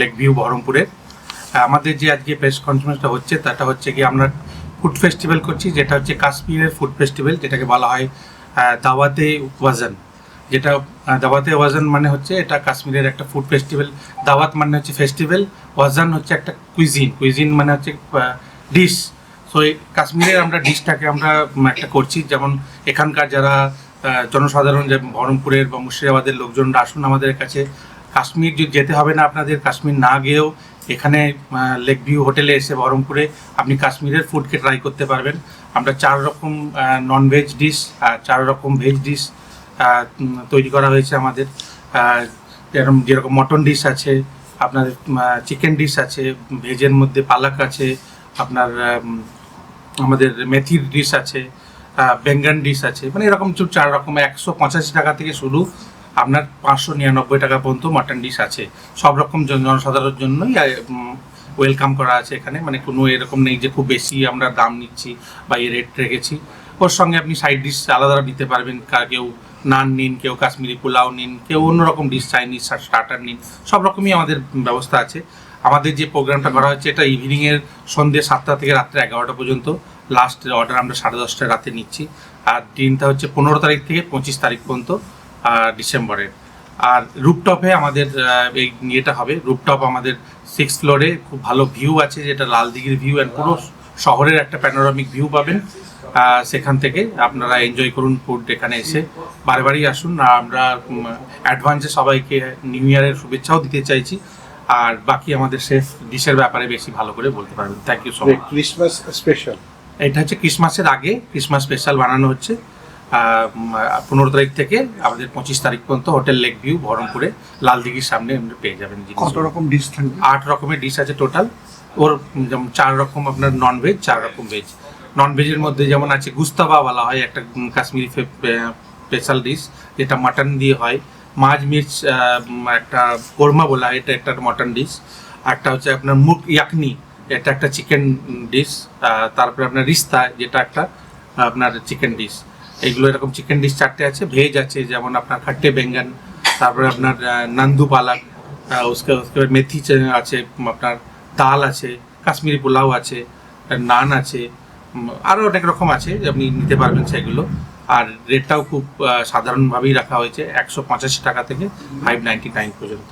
Lake view বহরমপুরের আমাদের যে আজকে প্রেস কনফারেন্সটা হচ্ছে তাটা হচ্ছে কি আমরা ফুড ফেস্টিভ্যাল করছি, যেটা হচ্ছে কাশ্মীরের ফুড ফেস্টিভ্যাল, যেটাকে বলা হয় দাওয়াতে ওয়াজান। যেটা দাওয়াতে ওয়াজান মানে হচ্ছে এটা কাশ্মীরের একটা ফুড ফেস্টিভ্যাল। দাওয়াত মানে হচ্ছে ফেস্টিভ্যাল, ওয়াজান হচ্ছে একটা কুইজিন মানে হচ্ছে ডিশ। সো এই কাশ্মীরের আমরা ডিশটাকে আমরা একটা করছি, যেমন এখানকার যারা জনসাধারণ, যে বহরমপুরের বা মুর্শিদাবাদের লোকজনরা আসুন আমাদের কাছে। কাশ্মীর যেতে হবে না আপনাদের, কাশ্মীর না গিয়েও এখানে লেক ভিউ হোটেলে এসে বহরমপুরে আপনি কাশ্মীরের ফুডকে ট্রাই করতে পারবেন। আমরা 4 রকম ননভেজ ডিশ আর 4 রকম ভেজ ডিশ তৈরি করা হয়েছে আমাদের। যেরকম মটন ডিশ আছে, আপনার চিকেন ডিশ আছে, ভেজের মধ্যে পালাক আছে, আপনার আমাদের মেথির ডিশ আছে, বেঙ্গান ডিশ আছে, মানে এরকম 4 রকম 185 টাকা থেকে শুরু, আপনার 599 টাকা পর্যন্ত মাটন ডিশ আছে। সব রকম জনসাধারণের জন্যই ওয়েলকাম করা আছে এখানে, মানে কোনো এরকম নেই যে খুব বেশি আমরা দাম নিচ্ছি বা এই রেট রেখেছি। ওর সঙ্গে আপনি সাইড ডিশ আলাদা নিতে পারবেন, কেউ নান নিন, কেউ কাশ্মীরি পোলাও নিন, কেউ অন্যরকম ডিশ চাইনিজ স্টার্টার নিন, সব রকমই আমাদের ব্যবস্থা আছে। আমাদের যে প্রোগ্রামটা করা হচ্ছে এটা ইভিনিংয়ের সন্ধ্যে 7টা থেকে রাত্রে 11টা পর্যন্ত। লাস্ট অর্ডার আমরা 10:30 রাতে নিচ্ছি। আর দিনটা হচ্ছে 15 তারিখ থেকে 25 তারিখ পর্যন্ত ডিসেম্বরের। আর রুপটপে আমাদের এই ইয়েটা হবে। রুপটপ আমাদের 6th ফ্লোরে খুব ভালো ভিউ আছে, যেটা লাল দিঘির ভিউ, অ্যান্ড পুরো শহরের একটা প্যানোরামিক ভিউ পাবেন। সেখান থেকে আপনারা এনজয় করুন ফুড এখানে এসে, বারবারই আসুন। আমরা অ্যাডভান্সে সবাইকে নিউ ইয়ারের শুভেচ্ছাও দিতে চাইছি। আর বাকি আমাদের শেফ ডিশের ব্যাপারে বেশি ভালো করে বলতে পারবেন। Thank you so much. Christmas special, এটা হচ্ছে ক্রিসমাসের আগে, ক্রিসমাস স্পেশাল বানানো হচ্ছে 15 তারিখ থেকে আমাদের 25 তারিখ পর্যন্ত হোটেল লেক ভিউ বহরমপুরে লালদিঘির সামনে পেয়ে যাবেন। কত রকম ডিশ থাকবে? 8 রকমের ডিশ আছে টোটাল। ওর যেমন 4 রকম আপনার ননভেজ, 4 রকম ভেজ। ননভেজের মধ্যে যেমন আছে গুস্তাবা বলা হয়, একটা কাশ্মীরি স্পেশাল ডিশ, যেটা মাটন দিয়ে হয়। মাছ মির্চ একটা কোরমা বলা হয়, এটা একটা মটন ডিশ। একটা হচ্ছে আপনার মুগ ইয়াকনি, এটা একটা চিকেন ডিশ। তারপরে আপনার রিস্তা, যেটা একটা আপনার চিকেন ডিশ। এইগুলো এরকম চিকেন ডিশ 4টে আছে। ভেজ আছে যেমন আপনার খাট্টে বেঙ্গান, তারপরে আপনার নান্দু পালাক, उसके মেথি আছে, আপনার ডাল আছে, কাশ্মীরি পোলাও আছে, নান আছে, আরও অনেক রকম আছে, আপনি নিতে পারবেন সেগুলো। আর রেটটাও খুব সাধারণভাবেই রাখা হয়েছে, 185 টাকা থেকে 599 পর্যন্ত।